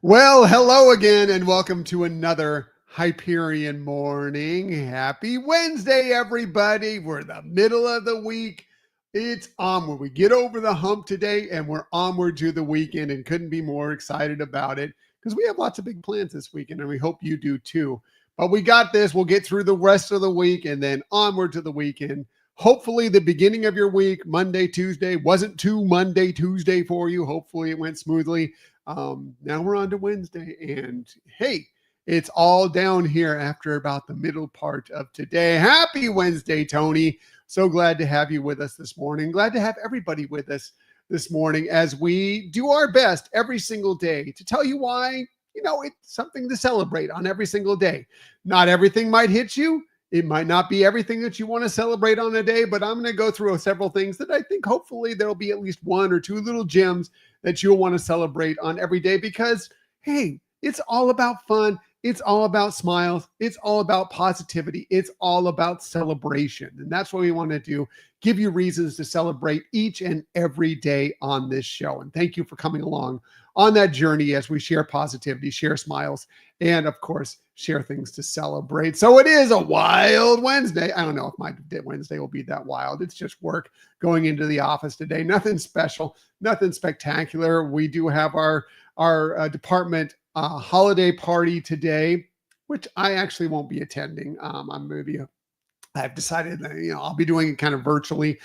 Well, hello again, and welcome to another Hyperion morning. Happy Wednesday, everybody. We're in the middle of the week. It's onward. We get over the hump today, and we're onward to the weekend, and couldn't be more excited about it because we have lots of big plans this weekend, and we hope you do too. But we got this. We'll get through the rest of the week and then onward to the weekend. Hopefully, the beginning of your week, Monday, Tuesday, wasn't too Monday, Tuesday for you. Hopefully, it went smoothly. Now we're on to Wednesday, and hey, it's all down here after about the middle part of today. Happy Wednesday, Tony. So glad to have you with us this morning. Glad to have everybody with us this morning as we do our best every single day to tell you why, it's something to celebrate on every single day. Not everything might hit you. It might not be everything that you want to celebrate on a day, but I'm going to go through several things that I think hopefully there'll be at least one or two little gems that you'll want to celebrate on every day because, hey, it's all about fun. It's all about smiles. It's all about positivity. It's all about celebration. And that's what we want to do. Give you reasons to celebrate each and every day on this show. And thank you for coming along on that journey as we share positivity, share smiles, and of course, share things to celebrate. So it is a wild Wednesday. I don't know if my Wednesday will be that wild. It's just work going into the office today. Nothing special, nothing spectacular. We do have our department holiday party today, which I actually won't be attending. I've decided that, I'll be doing it kind of virtually,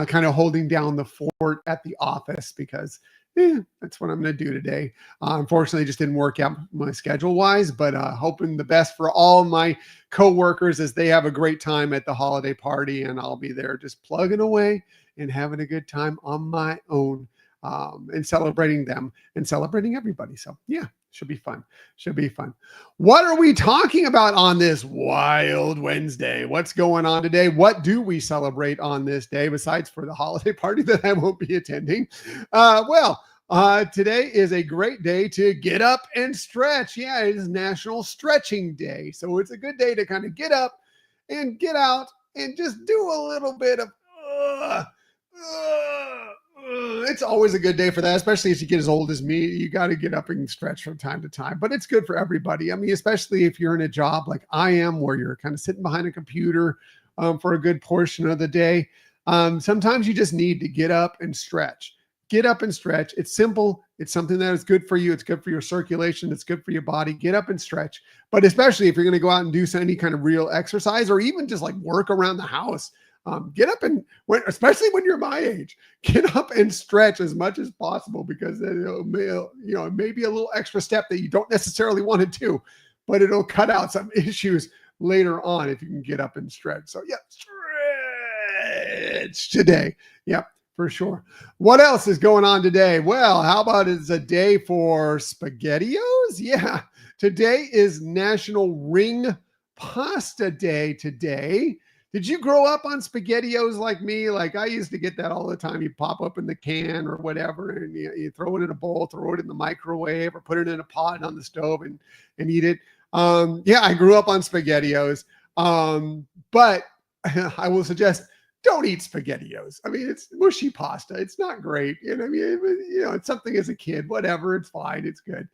kind of holding down the fort at the office because that's what I'm going to do today. Unfortunately, it just didn't work out my schedule wise, but hoping the best for all my coworkers as they have a great time at the holiday party. And I'll be there just plugging away and having a good time on my own and celebrating them and celebrating everybody. So yeah, should be fun. Should be fun. What are we talking about on this wild Wednesday? What's going on today? What do we celebrate on this day besides for the holiday party that I won't be attending? Today is a great day to get up and stretch. Yeah, it is National Stretching Day. So it's a good day to kind of get up and get out and just do a little bit of it's always a good day for that, especially as you get as old as me. You got to get up and stretch from time to time, but it's good for everybody. I mean, especially if you're in a job like I am, where you're kind of sitting behind a computer for a good portion of the day. Sometimes you just need to get up and stretch. Get up and stretch. It's simple. It's something that is good for you. It's good for your circulation. It's good for your body. Get up and stretch. But especially if you're going to go out and do any kind of real exercise or even just like work around the house, get up and, especially when you're my age, get up and stretch as much as possible because it may be a little extra step that you don't necessarily want to do, but it'll cut out some issues later on if you can get up and stretch. So yeah, stretch today. Yep, for sure. What else is going on today? Well, how about it's a day for SpaghettiOs? Yeah, today is National Ring Pasta Day today. Did you grow up on SpaghettiOs like me? Like I used to get that all the time. You pop up in the can or whatever, and you throw it in a bowl, throw it in the microwave, or put it in a pot on the stove and eat it. Yeah, I grew up on SpaghettiOs, but I will suggest don't eat SpaghettiOs. I mean, it's mushy pasta. It's not great. It's something as a kid. Whatever, it's fine. It's good.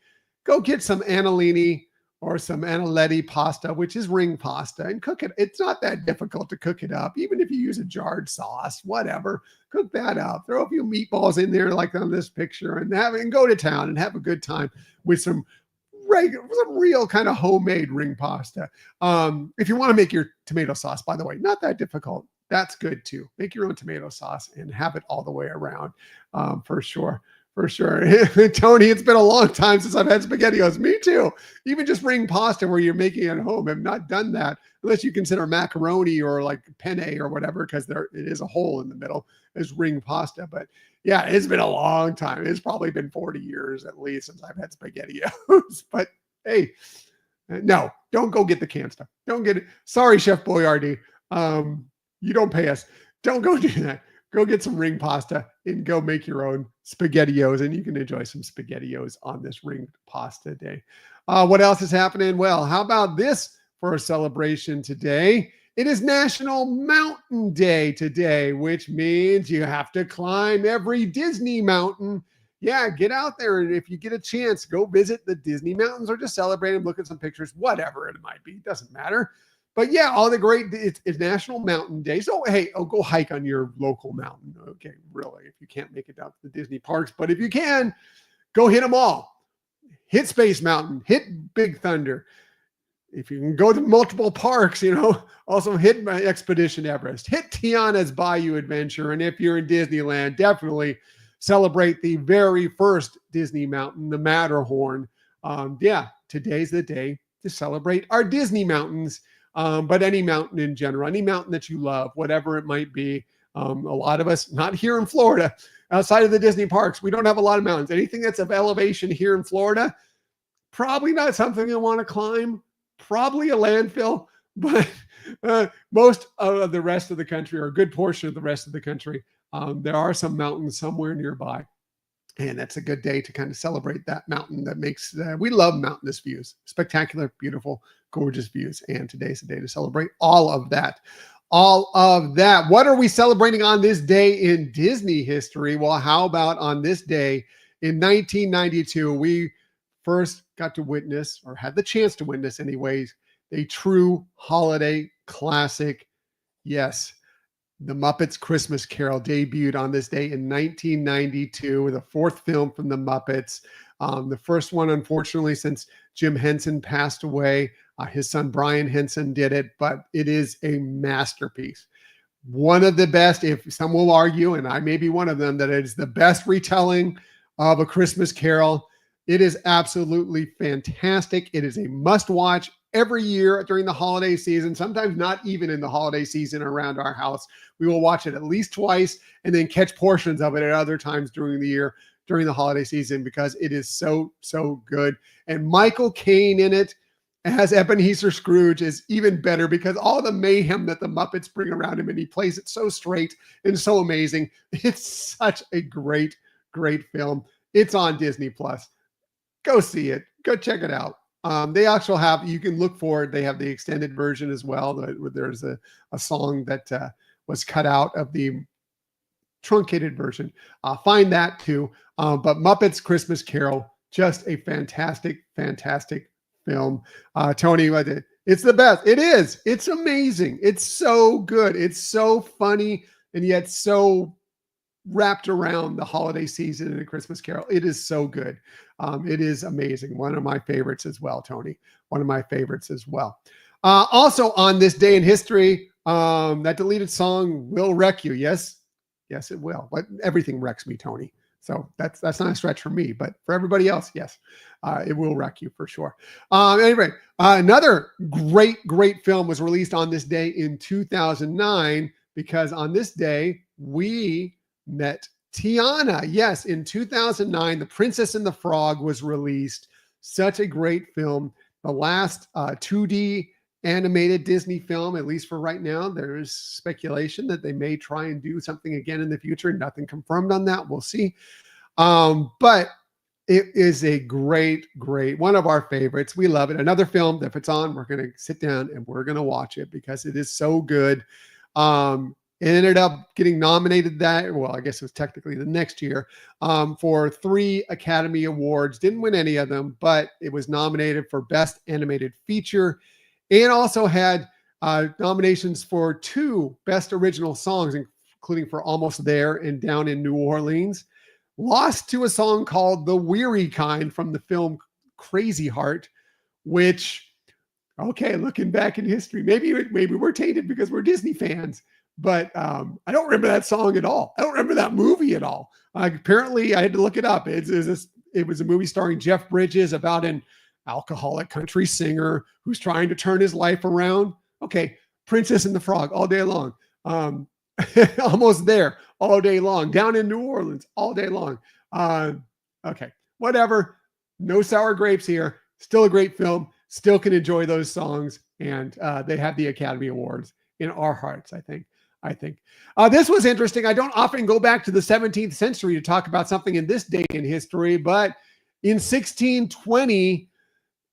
Go get some annalini or some Analetti pasta, which is ring pasta, and cook it. It's not that difficult to cook it up, even if you use a jarred sauce, whatever. Cook that up. Throw a few meatballs in there like on this picture and go to town and have a good time with some real kind of homemade ring pasta. If you want to make your tomato sauce, by the way, not that difficult. That's good too. Make your own tomato sauce and have it all the way around for sure. For sure. Tony, it's been a long time since I've had SpaghettiOs. Me too. Even just ring pasta where you're making it at home. I've not done that unless you consider macaroni or like penne or whatever, because it is a hole in the middle as ring pasta. But yeah, it's been a long time. It's probably been 40 years at least since I've had SpaghettiOs. But hey, no, don't go get the canned stuff. Don't get it. Sorry, Chef Boyardee. You don't pay us. Don't go do that. Go get some ring pasta and go make your own SpaghettiOs, and you can enjoy some SpaghettiOs on this ring pasta day. What else is happening? Well, how about this for a celebration today? It is National Mountain Day today, which means you have to climb every Disney mountain yeah, get out there. And if you get a chance, go visit the Disney mountains or just celebrate them, look at some pictures, whatever it might be. It doesn't matter. But yeah, all the great, it's National Mountain Day. So, hey, go hike on your local mountain. Okay, really, if you can't make it down to the Disney parks. But if you can, go hit them all. Hit Space Mountain, hit Big Thunder. If you can go to multiple parks, also hit my Expedition Everest, hit Tiana's Bayou Adventure. And if you're in Disneyland, definitely celebrate the very first Disney mountain, the Matterhorn. Yeah, today's the day to celebrate our Disney mountains, but any mountain in general, any mountain that you love, whatever it might be. A lot of us, not here in Florida, outside of the Disney parks, we don't have a lot of mountains. Anything that's of elevation here in Florida, probably not something you want to climb, probably a landfill, but most of the rest of the country, or a good portion of the rest of the country, there are some mountains somewhere nearby. And that's a good day to kind of celebrate that mountain that makes, we love mountainous views, spectacular, beautiful, gorgeous views. And today's the day to celebrate all of that. All of that. What are we celebrating on this day in Disney history? Well, how about on this day in 1992, we first got to witness, or had the chance to witness anyways, a true holiday classic. Yes, the Muppets Christmas Carol debuted on this day in 1992, the fourth film from the Muppets. The first one, unfortunately, since Jim Henson passed away. His son, Brian Henson, did it, but it is a masterpiece. One of the best, if some will argue, and I may be one of them, that it is the best retelling of A Christmas Carol. It is absolutely fantastic. It is a must-watch every year during the holiday season, sometimes not even in the holiday season around our house. We will watch it at least twice and then catch portions of it at other times during the year, during the holiday season, because it is so, so good. And Michael Caine in it as Ebenezer Scrooge is even better because all the mayhem that the Muppets bring around him, and he plays it so straight and so amazing. It's such a great, great film. It's on Disney Plus. Go see it. Go check it out. They actually have, you can look for it. They have the extended version as well. There's a song that was cut out of the truncated version. Find that too. But Muppets Christmas Carol, just a fantastic, fantastic film. Tony, it's the best. It is. It's amazing. It's so good. It's so funny and yet so wrapped around the holiday season and a Christmas Carol. It is so good. It is amazing. One of my favorites as well, Tony. One of my favorites as well. Also on this day in history, that deleted song will wreck you. Yes, yes, it will. But everything wrecks me, Tony. So that's not a stretch for me, but for everybody else, yes, it will wreck you for sure. Anyway, another great film was released on this day in 2009, because on this day we met Tiana. Yes, in 2009, The Princess and the Frog was released. Such a great film. The last 2D animated Disney film, at least for right now. There's speculation that they may try and do something again in the future. Nothing confirmed on that. We'll see. But it is a great, one of our favorites. We love it. Another film that if it's on, we're going to sit down and we're going to watch it because it is so good. It ended up getting nominated I guess it was technically the next year, for 3 Academy Awards. Didn't win any of them, but it was nominated for Best Animated Feature, and also had nominations for 2 Best Original Songs, including for Almost There and Down in New Orleans. Lost to a song called The Weary Kind from the film Crazy Heart, which, okay, looking back in history, maybe we're tainted because we're Disney fans. But I don't remember that song at all. I don't remember that movie at all. Apparently, I had to look it up. It was a movie starring Jeff Bridges about an alcoholic country singer who's trying to turn his life around. Okay, Princess and the Frog all day long. Almost There all day long. Down in New Orleans all day long. Okay, whatever. No sour grapes here. Still a great film. Still can enjoy those songs. And they have the Academy Awards in our hearts, I think. This was interesting. I don't often go back to the 17th century to talk about something in this day in history, but in 1620,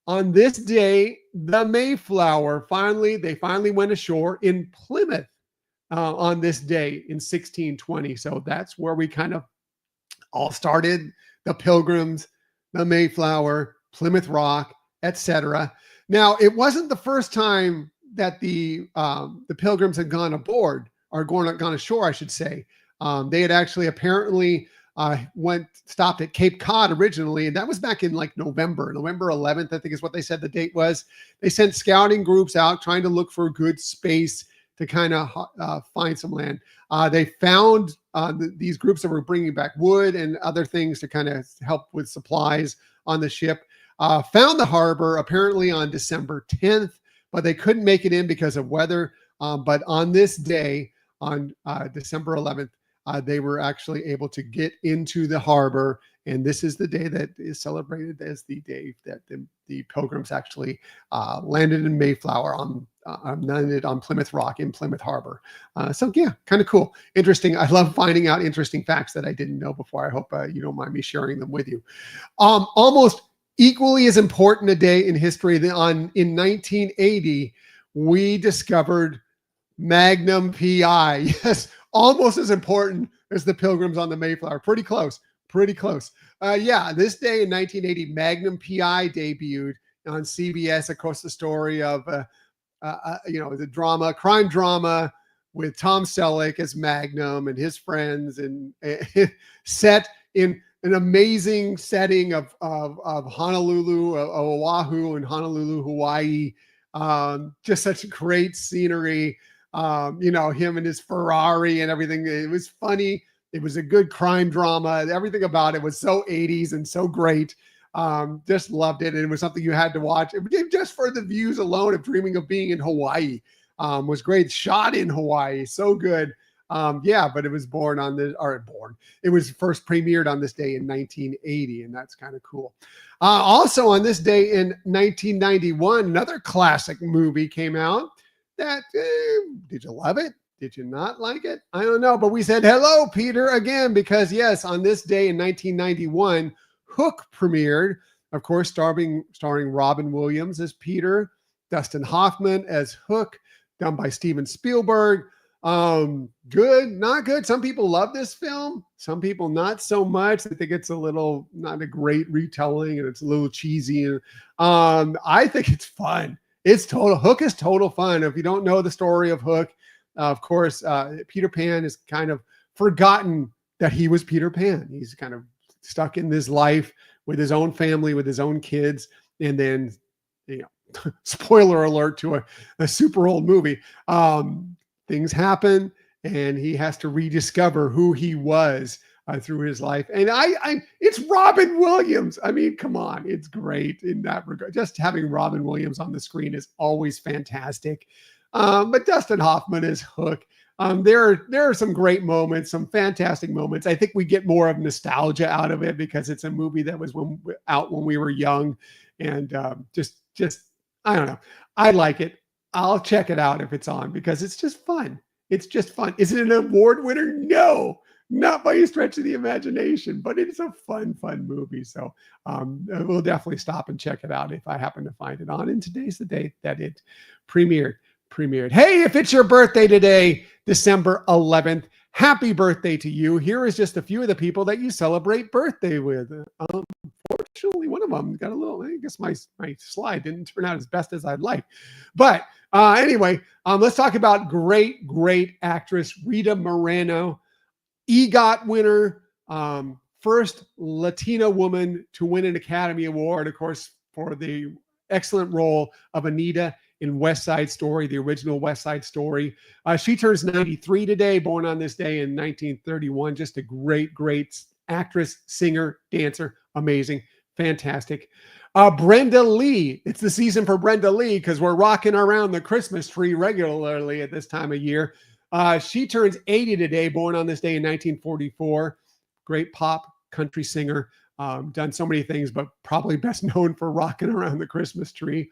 on this day, the Mayflower finally went ashore in Plymouth on this day in 1620. So that's where we kind of all started the Pilgrims, the Mayflower, Plymouth Rock, etc. Now, it wasn't the first time that the Pilgrims had gone aboard, or gone ashore, I should say. They had actually apparently stopped at Cape Cod originally, and that was back in like November 11th, I think is what they said the date was. They sent scouting groups out trying to look for a good space to kind of find some land. They found these groups that were bringing back wood and other things to kind of help with supplies on the ship. Found the harbor apparently on December 10th, but they couldn't make it in because of weather. But on this day, on December 11th, they were actually able to get into the harbor. And this is the day that is celebrated as the day that the Pilgrims actually landed in Mayflower landed on Plymouth Rock in Plymouth Harbor. So yeah, kind of cool. Interesting. I love finding out interesting facts that I didn't know before. I hope you don't mind me sharing them with you. Almost equally as important a day in history, in 1980, we discovered Magnum PI. Yes, almost as important as the Pilgrims on the Mayflower. Pretty close. Yeah, this day in 1980, Magnum PI debuted on CBS. Of course, the story of the crime drama with Tom Selleck as Magnum and his friends, and set in an amazing setting of Honolulu, Oahu, and Honolulu, Hawaii. Just such great scenery. Him and his Ferrari and everything. It was funny. It was a good crime drama. Everything about it was so 80s and so great. Just loved it. And it was something you had to watch. Just for the views alone of dreaming of being in Hawaii was great. Shot in Hawaii. So good. But it was it was first premiered on this day in 1980. And that's kind of cool. Also on this day in 1991, another classic movie came out. That did you love it? Did you not like it? I don't know, but we said hello, Peter, again, because yes, on this day in 1991, Hook premiered, of course, starring Robin Williams as Peter, Dustin Hoffman as Hook, done by Steven Spielberg. Good, not good. Some people love this film. Some people not so much. They think it's not a great retelling, and it's a little cheesy. I think it's fun. Hook is total fun. If you don't know the story of Hook, of course, Peter Pan is kind of forgotten that he was Peter Pan. He's kind of stuck in this life with his own family, with his own kids. And then, spoiler alert to a super old movie. Things happen and he has to rediscover who he was through his life. And it's Robin Williams. I mean, come on, it's great in that regard. Just having Robin Williams on the screen is always fantastic. But Dustin Hoffman is Hook. There are some great moments, some fantastic moments. I think we get more of nostalgia out of it because it's a movie that was out when we were young, and just I don't know. I like it. I'll check it out if it's on because it's just fun. It's just fun. Is it an award winner? No, not by a stretch of the imagination, but it's a fun movie. So we'll definitely stop and check it out if I happen to find it on. And today's the day that it premiered. Hey, if it's your birthday today, December 11th, happy birthday to you. Here is just a few of the people that you celebrate birthday with. Fortunately, one of them got I guess my slide didn't turn out as best as I'd like. But anyway, let's talk about great actress Rita Moreno, EGOT winner, first Latina woman to win an Academy Award, of course, for the excellent role of Anita in West Side Story, the original West Side Story. She turns 93 today, born on this day in 1931. Just a great actress, singer, dancer. Amazing. Fantastic. Brenda Lee. It's the season for Brenda Lee because we're rocking around the Christmas tree regularly at this time of year. She turns 80 today, born on this day in 1944. Great pop country singer. Done so many things, but probably best known for rocking around the Christmas tree.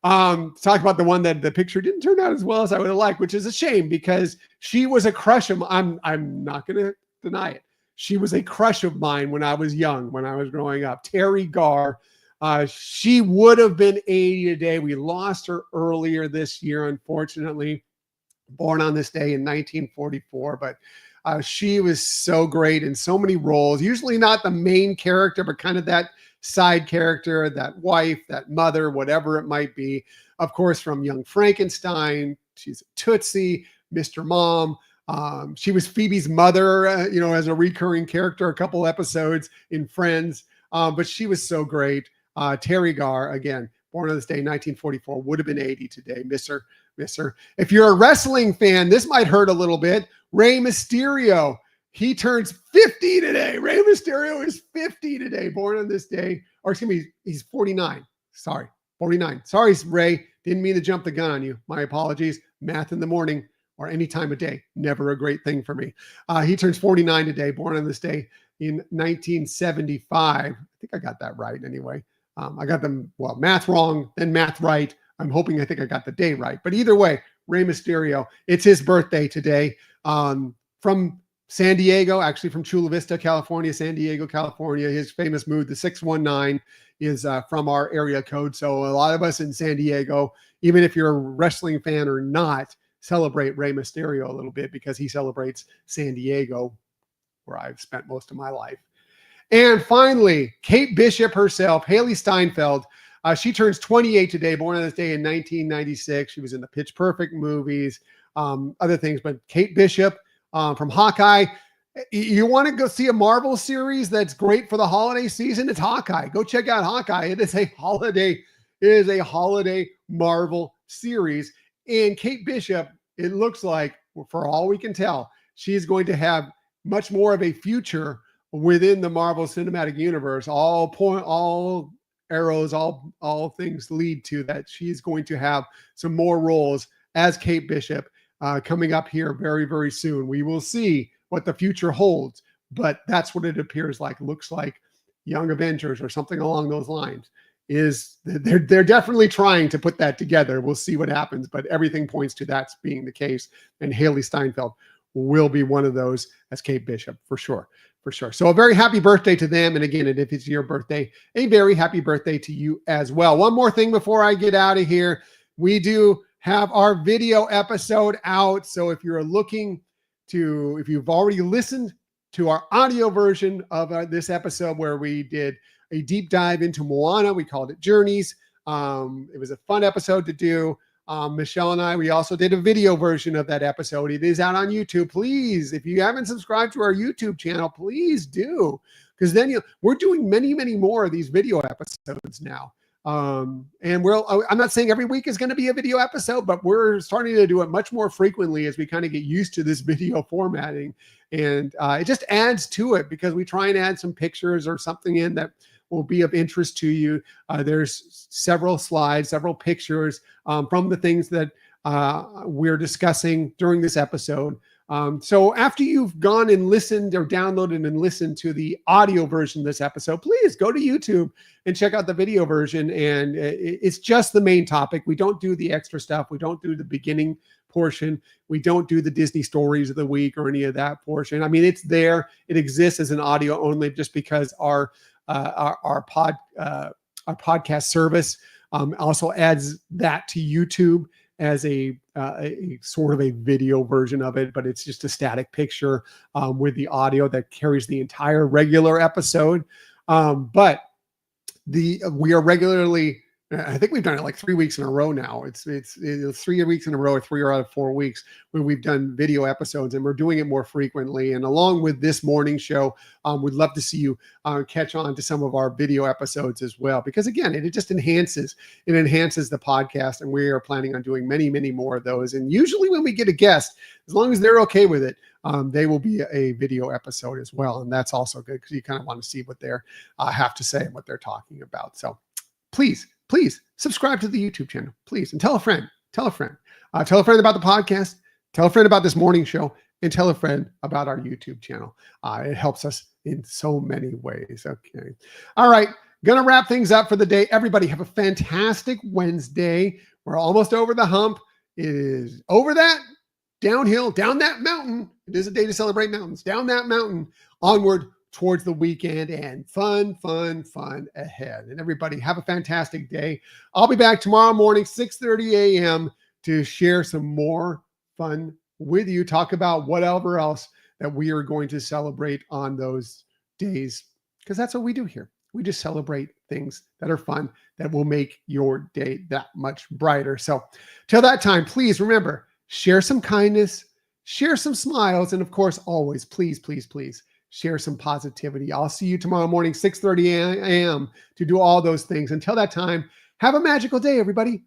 Talk about the one that the picture didn't turn out as well as I would have liked, which is a shame because she was a crush of mine. I'm not going to deny it. She was a crush of mine when I was young, when I was growing up. Terry Garr. She would have been 80 today. We lost her earlier this year, unfortunately. Born on this day in 1944, but She was so great in so many roles, usually not the main character, but kind of that side character, that wife, that mother, whatever it might be. Of course, from Young Frankenstein, she's Tootsie, Mr. Mom. She was Phoebe's mother, as a recurring character, a couple episodes in Friends. But she was so great. Terry Garr, again, born on this day, 1944, would have been 80 today. Miss her. If you're a wrestling fan, this might hurt a little bit. Rey Mysterio, he turns 50 today. Rey Mysterio is 50 today, born on this day. Or excuse me, he's 49. Sorry, 49. Sorry, Rey. Didn't mean to jump the gun on you. My apologies. Math in the morning or any time of day, never a great thing for me. He turns 49 today, born on this day in 1975. I think I got that right anyway. I got them, math wrong, then math right. I think I got the day right. But either way, Rey Mysterio, it's his birthday today. From San Diego, actually from Chula Vista, California, San Diego, California. His famous move, the 619, is from our area code. So a lot of us in San Diego, even if you're a wrestling fan or not, celebrate Rey Mysterio a little bit because he celebrates San Diego, where I've spent most of my life. And finally, Kate Bishop herself, Haley Steinfeld. She turns 28 today, born on this day in 1996. She was in the Pitch Perfect movies, other things. But Kate Bishop from Hawkeye. You want to go see a Marvel series that's great for the holiday season? It's Hawkeye. Go check out Hawkeye. It is a holiday Marvel series. And Kate Bishop, it looks like, for all we can tell, she's going to have much more of a future within the Marvel Cinematic Universe. All arrows, all things lead to that she's going to have some more roles as Kate Bishop coming up here very, very soon. We will see what the future holds, but that's what it appears like. Looks like Young Avengers or something along those lines. They're definitely trying to put that together. We'll see what happens, but everything points to that being the case. And Haley Steinfeld will be one of those as Kate Bishop for sure. So a very happy birthday to them. And again, if it's your birthday, a very happy birthday to you as well. One more thing before I get out of here. We do have our video episode out. So if you've already listened to our audio version of this episode where we did a deep dive into Moana, we called it Journeys. It was a fun episode to do. Michelle and I, we also did a video version of that episode. It is out on YouTube. Please, if you haven't subscribed to our YouTube channel, please do, because then we're doing many, many more of these video episodes now. And I'm not saying every week is going to be a video episode, but we're starting to do it much more frequently as we kind of get used to this video formatting. And it just adds to it because we try and add some pictures or something in that will be of interest to you. There's several slides, several pictures from the things that we're discussing during this episode. So after you've gone and listened or downloaded and listened to the audio version of this episode, please go to YouTube and check out the video version. And it's just the main topic. We don't do the extra stuff. We don't do the beginning portion. We don't do the Disney stories of the week or any of that portion. I mean, it's there. It exists as an audio only just because our podcast service also adds that to YouTube as a sort of a video version of it, but it's just a static picture with the audio that carries the entire regular episode. But we are regularly, I think we've done it like 3 weeks in a row now. It's 3 weeks in a row or 3 out of 4 weeks when we've done video episodes, and we're doing it more frequently. And along with this morning show, we'd love to see you catch on to some of our video episodes as well, because again, it just enhances the podcast, and we are planning on doing many, many more of those. And usually when we get a guest, as long as they're okay with it, they will be a video episode as well. And that's also good because you kind of want to see what they have to say and what they're talking about. So please subscribe to the YouTube channel, please. And tell a friend. Tell a friend about the podcast. Tell a friend about this morning show, and tell a friend about our YouTube channel. It helps us in so many ways. Okay. All right. Going to wrap things up for the day. Everybody have a fantastic Wednesday. We're almost over the hump. It is over that downhill, down that mountain. It is a day to celebrate mountains. Down that mountain, onward towards the weekend, and fun ahead. And everybody have a fantastic day. I'll be back tomorrow morning, 6:30 a.m. to share some more fun with you, talk about whatever else that we are going to celebrate on those days, because that's what we do here. We just celebrate things that are fun that will make your day that much brighter. So till that time, please remember, share some kindness, share some smiles, and of course, always, please, please, please share some positivity. I'll see you tomorrow morning, 6:30 a.m. to do all those things. Until that time, have a magical day, everybody.